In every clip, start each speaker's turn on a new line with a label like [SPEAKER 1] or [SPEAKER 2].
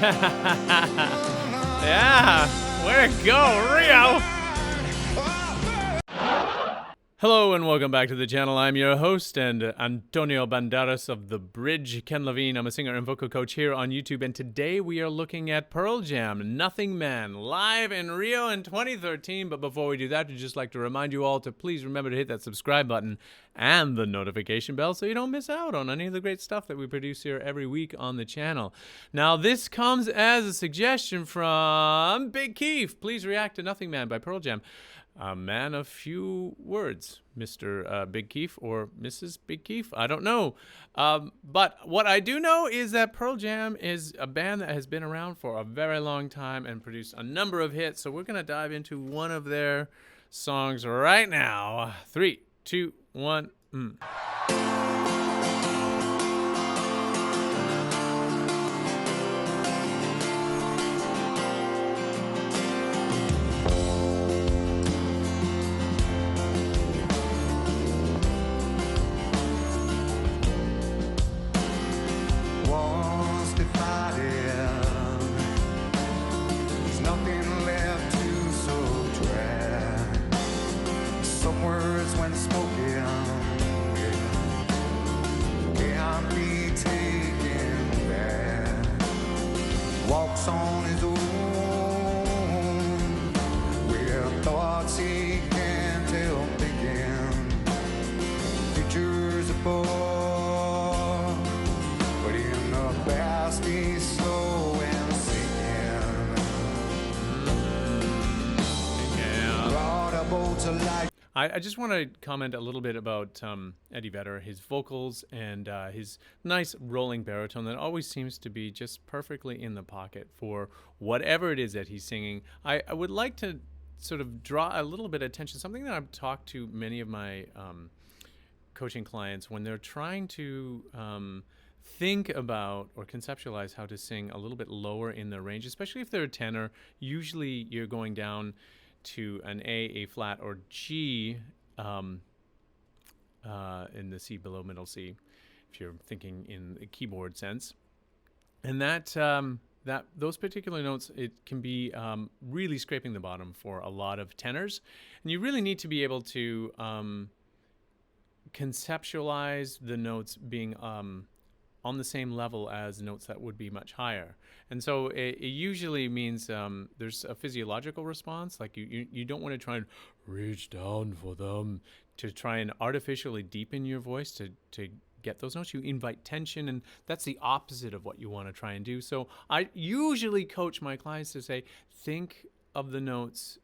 [SPEAKER 1] Yeah, way to go, Rio! Hello and welcome back to the channel. I'm your host and Antonio Banderas of The Bridge, Ken Levine. I'm a singer and vocal coach here on YouTube, and today we are looking at Pearl Jam, Nothingman, live in Rio in 2013. But before we do that, I'd just like to remind you all to please remember to hit that subscribe button and the notification bell so you don't miss out on any of the great stuff that we produce here every week on the channel. Now, this comes as a suggestion from Big Keef. Please react to Nothingman by Pearl Jam. A man of few words, Mr. Big Keef or Mrs. Big Keef. I don't know. But what I do know is that Pearl Jam is a band that has been around for a very long time and produced a number of hits. So we're going to dive into one of their songs right now. 3, 2, 1.
[SPEAKER 2] Walks on his own, with thoughts he can't help thinking. Pictures above, but in the past he's slow and sinking. Brought a boat to light.
[SPEAKER 1] I just want to comment a little bit about Eddie Vedder, his vocals, and his nice rolling baritone that always seems to be just perfectly in the pocket for whatever it is that he's singing. I would like to sort of draw a little bit of attention, something that I've talked to many of my coaching clients when they're trying to think about or conceptualize how to sing a little bit lower in their range, especially if they're a tenor. Usually you're going down to an A flat, or G in the C below middle C, if you're thinking in the keyboard sense. And that those particular notes, it can be really scraping the bottom for a lot of tenors. And you really need to be able to conceptualize the notes being on the same level as notes that would be much higher. And so it usually means there's a physiological response, like you don't want to try and reach down for them to try and artificially deepen your voice to get those notes. You invite tension, and that's the opposite of what you want to try and do. So I usually coach my clients to say, think of the notes,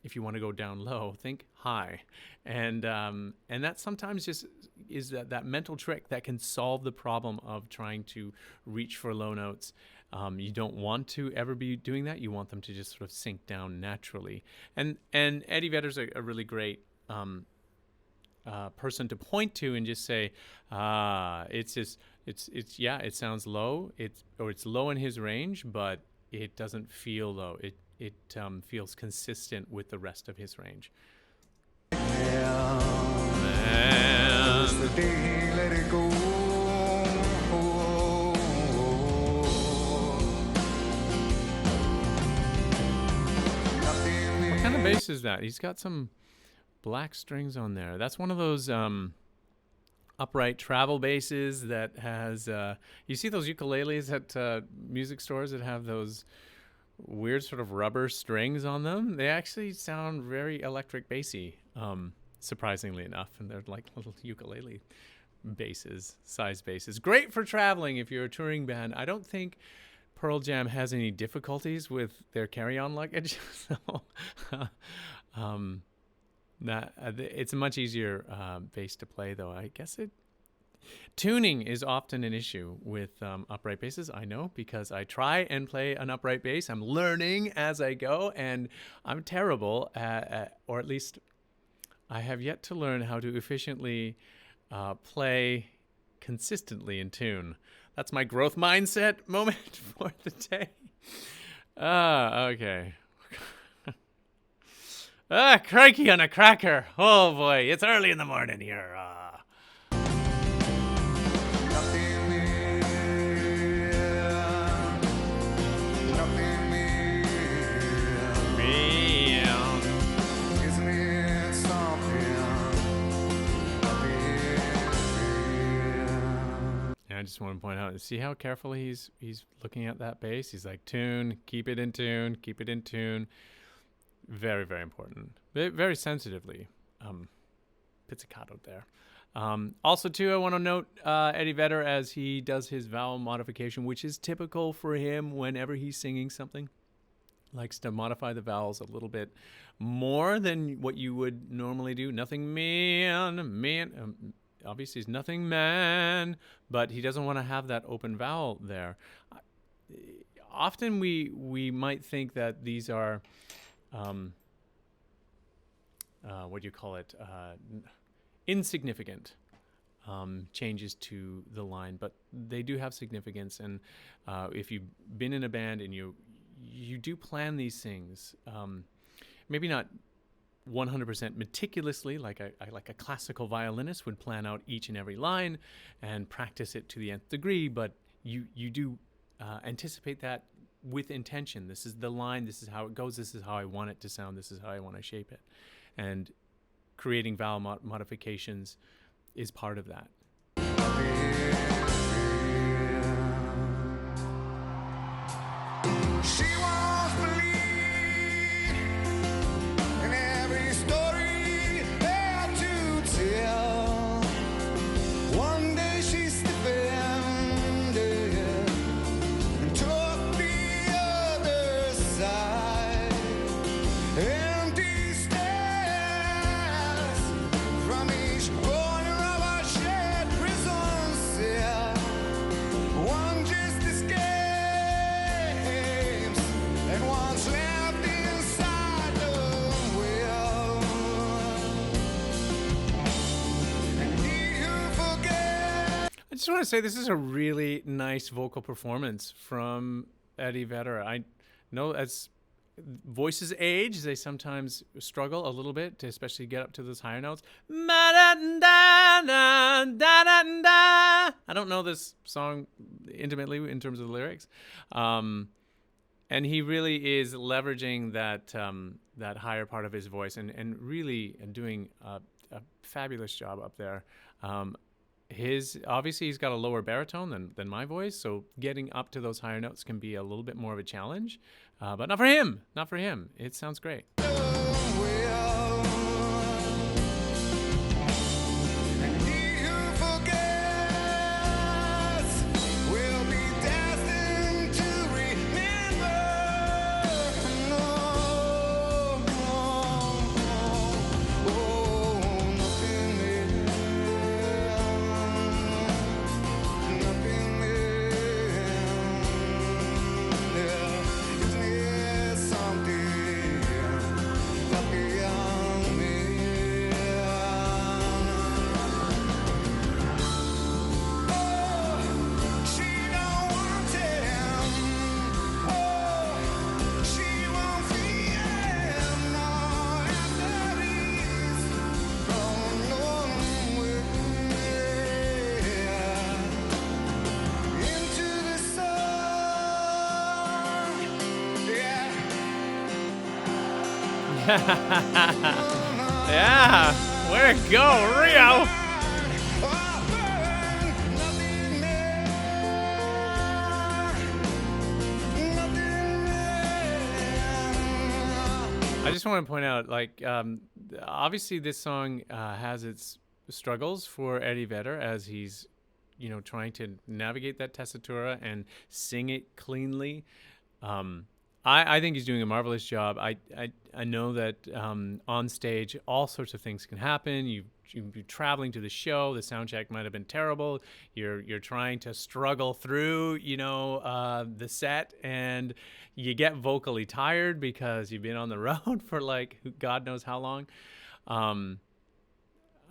[SPEAKER 1] if you want to go down low, think high. And that sometimes just is that mental trick that can solve the problem of trying to reach for low notes. You don't want to ever be doing that. You want them to just sort of sink down naturally. And Eddie Vedder's a really great person to point to and just say, it sounds low. It's low in his range, but it doesn't feel low. It feels consistent with the rest of his range.
[SPEAKER 2] The day he let it go.
[SPEAKER 1] What kind of bass is that? He's got some black strings on there. That's one of those upright travel basses that has, you see those ukuleles at music stores that have those weird sort of rubber strings on them? They actually sound very electric bassy, surprisingly enough, and they're like little ukulele basses, size basses. Great for traveling if you're a touring band. I don't think Pearl Jam has any difficulties with their carry-on luggage, so it's a much easier bass to play, though. I guess tuning is often an issue with upright basses. I know, because I try and play an upright bass. I'm learning as I go, and I'm terrible or at least I have yet to learn how to efficiently play consistently in tune. That's my growth mindset moment for the day. Okay. Crikey on a cracker. Oh boy, it's early in the morning here. just want to point out, see how carefully he's looking at that bass. He's like, tune, keep it in tune, keep it in tune. Very, very important. Very sensitively pizzicato there. Also, too, I want to note Eddie Vedder as he does his vowel modification, which is typical for him whenever he's singing something. Likes to modify the vowels a little bit more than what you would normally do. Man. Obviously, he's Nothingman, but he doesn't want to have that open vowel there. Often we might think that these are, what do you call it, insignificant changes to the line, but they do have significance. And if you've been in a band and you do plan these things, maybe not 100% meticulously, like a classical violinist would plan out each and every line and practice it to the nth degree, but you do anticipate that with intention. This is the line, this is how it goes, this is how I want it to sound, this is how I want to shape it. And creating vowel modifications is part of that.
[SPEAKER 2] She wants to lead in every story there to tell. One day she stepped in and took the other side. Empty stairs from each corner of our shared prison cell. One just escapes and one's left inside the well. And he who forgets.
[SPEAKER 1] I just want to say this is a really nice vocal performance from Eddie Vedder. I know as voices age, they sometimes struggle a little bit to especially get up to those higher notes. I don't know this song intimately in terms of the lyrics. And he really is leveraging that that higher part of his voice and really doing a fabulous job up there. Obviously he's got a lower baritone than my voice, so getting up to those higher notes can be a little bit more of a challenge. But not for him. Not for him. It sounds great.
[SPEAKER 2] And he who forgets will be destined to remember. No, nothing isn't it something but beyond me? Oh, she don't want him. Oh, she won't see him. No, after he's gone nowhere into the sun. Yeah.
[SPEAKER 1] Yeah. Way to go, Rio. I just want to point out, like, obviously this song has its struggles for Eddie Vedder as he's, trying to navigate that tessitura and sing it cleanly. I think he's doing a marvelous job. I know that on stage all sorts of things can happen. You're traveling to the show. The sound check might have been terrible. You're trying to struggle through the set, and you get vocally tired because you've been on the road for like God knows how long.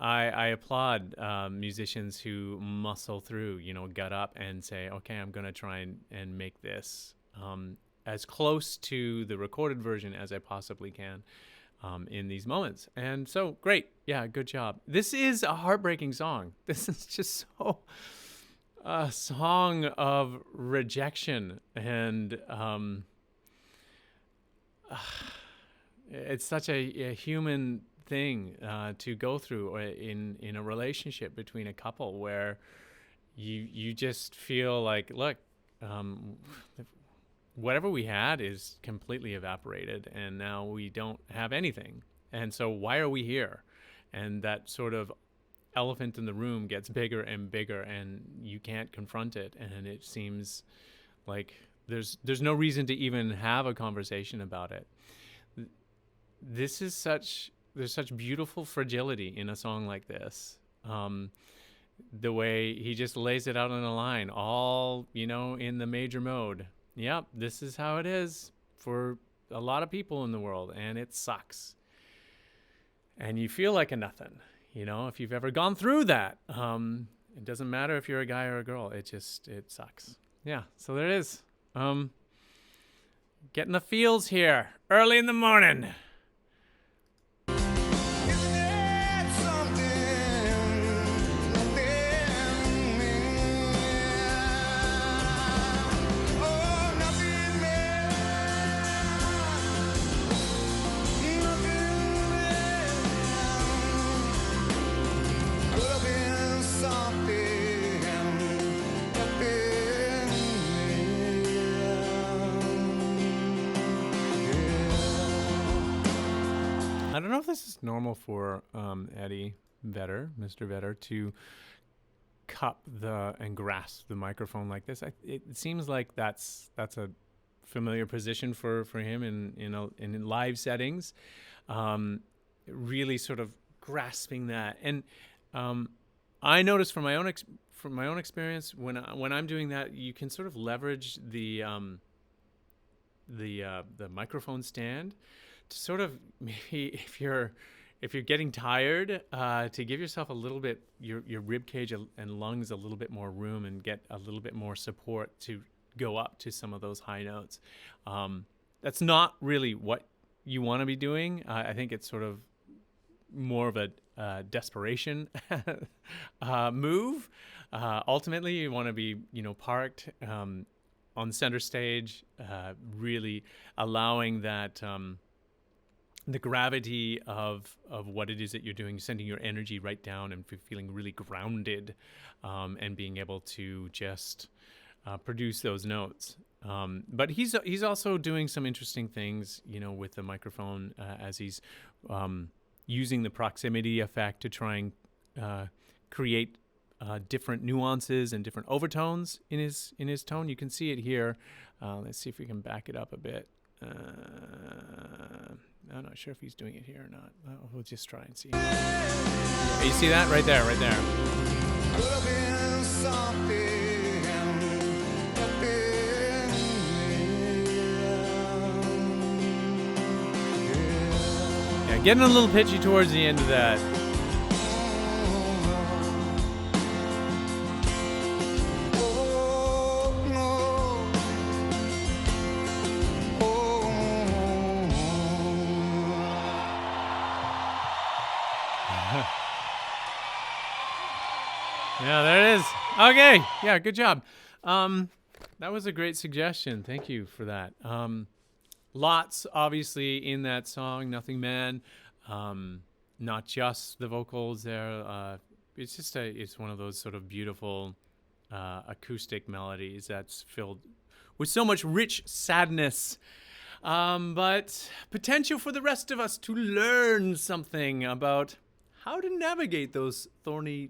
[SPEAKER 1] I applaud musicians who muscle through, gut up and say, okay, I'm gonna try and make this as close to the recorded version as I possibly can in these moments. And so, great. Yeah, good job. This is a heartbreaking song. This is just so a song of rejection. And it's such a human thing to go through in a relationship between a couple where you just feel like, look, um, whatever we had is completely evaporated, and now we don't have anything. And so why are we here? And that sort of elephant in the room gets bigger and bigger, and you can't confront it. And it seems like there's no reason to even have a conversation about it. This is there's such beautiful fragility in a song like this. The way he just lays it out on a line, all, in the major mode. Yep, this is how it is for a lot of people in the world, and it sucks. And you feel like a nothing, if you've ever gone through that. It doesn't matter if you're a guy or a girl. It sucks. Yeah, so there it is. Getting the feels here early in the morning.
[SPEAKER 2] Isn't it something? Nothing man. Oh, nothing man. Nothing man. Could have been something. Nothing
[SPEAKER 1] I don't know if this is normal for Eddie Vedder, Mr. Vedder, to cup and grasp the microphone like this. It seems like that's a familiar position for him in live settings. Really sort of grasping that, and I noticed from my own experience when I'm doing that, you can sort of leverage the microphone stand to sort of, maybe if you're getting tired, to give yourself a little bit, your rib cage and lungs a little bit more room, and get a little bit more support to go up to some of those high notes. That's not really what you want to be doing. I think it's sort of more of a desperation move. Ultimately, you want to be, parked on the center stage, really allowing that the gravity of what it is that you're doing, sending your energy right down, and feeling really grounded, and being able to just produce those notes. But he's also doing some interesting things, with the microphone, as he's using the proximity effect to try and create different nuances and different overtones in his tone. You can see it here. Let's see if we can back it up a bit. I'm not sure if he's doing it here or not. We'll just try and see. You see that? Right there, right there.
[SPEAKER 2] could have been something. Nothing.
[SPEAKER 1] Yeah, getting a little pitchy towards the end of that. Yeah, there it is. Okay. Yeah, good job. That was a great suggestion. Thank you for that. Lots, obviously, in that song, Nothingman. Not just the vocals there. It's one of those sort of beautiful acoustic melodies that's filled with so much rich sadness. But potential for the rest of us to learn something about how to navigate those thorny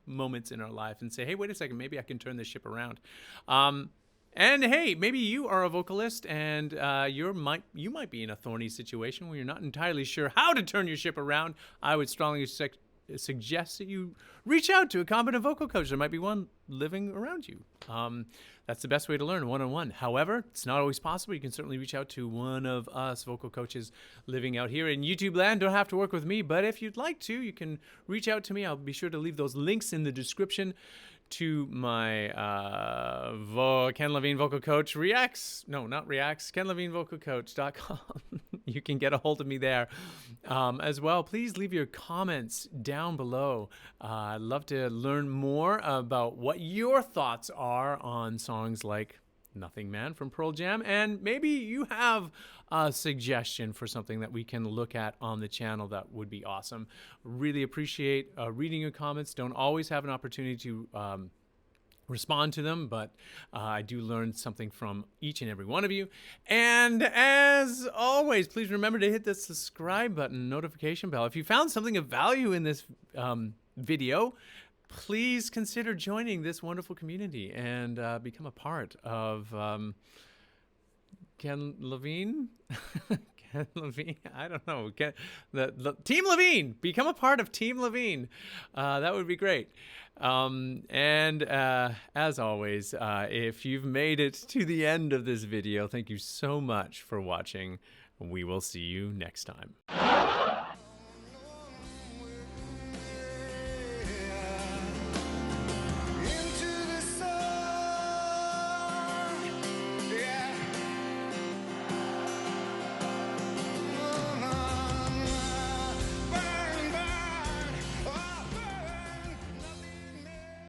[SPEAKER 1] moments in our life, and say, hey, wait a second, maybe I can turn this ship around. And hey, maybe you are a vocalist, and you might be in a thorny situation where you're not entirely sure how to turn your ship around. I would strongly suggest that you reach out to a competent vocal coach. There might be one living around you. That's the best way to learn, one-on-one. However, it's not always possible. You can certainly reach out to one of us vocal coaches living out here in YouTube land. Don't have to work with me, but if you'd like to, you can reach out to me. I'll be sure to leave those links in the description to my Ken Levine Vocal Coach KenLevineVocalCoach.com. You can get a hold of me there as well. Please leave your comments down below. I'd love to learn more about what your thoughts are on songs like Nothingman from Pearl Jam, and maybe you have a suggestion for something that we can look at on the channel. That would be awesome. Really appreciate reading your comments. Don't always have an opportunity to respond to them, but I do learn something from each and every one of you. And as always, please remember to hit the subscribe button, notification bell. If you found something of value in this video, please consider joining this wonderful community and become a part of Ken Levine. Ken Levine, I don't know. Team Levine. Become a part of Team Levine. That would be great. And as always, if you've made it to the end of this video, thank you so much for watching. We will see you next time.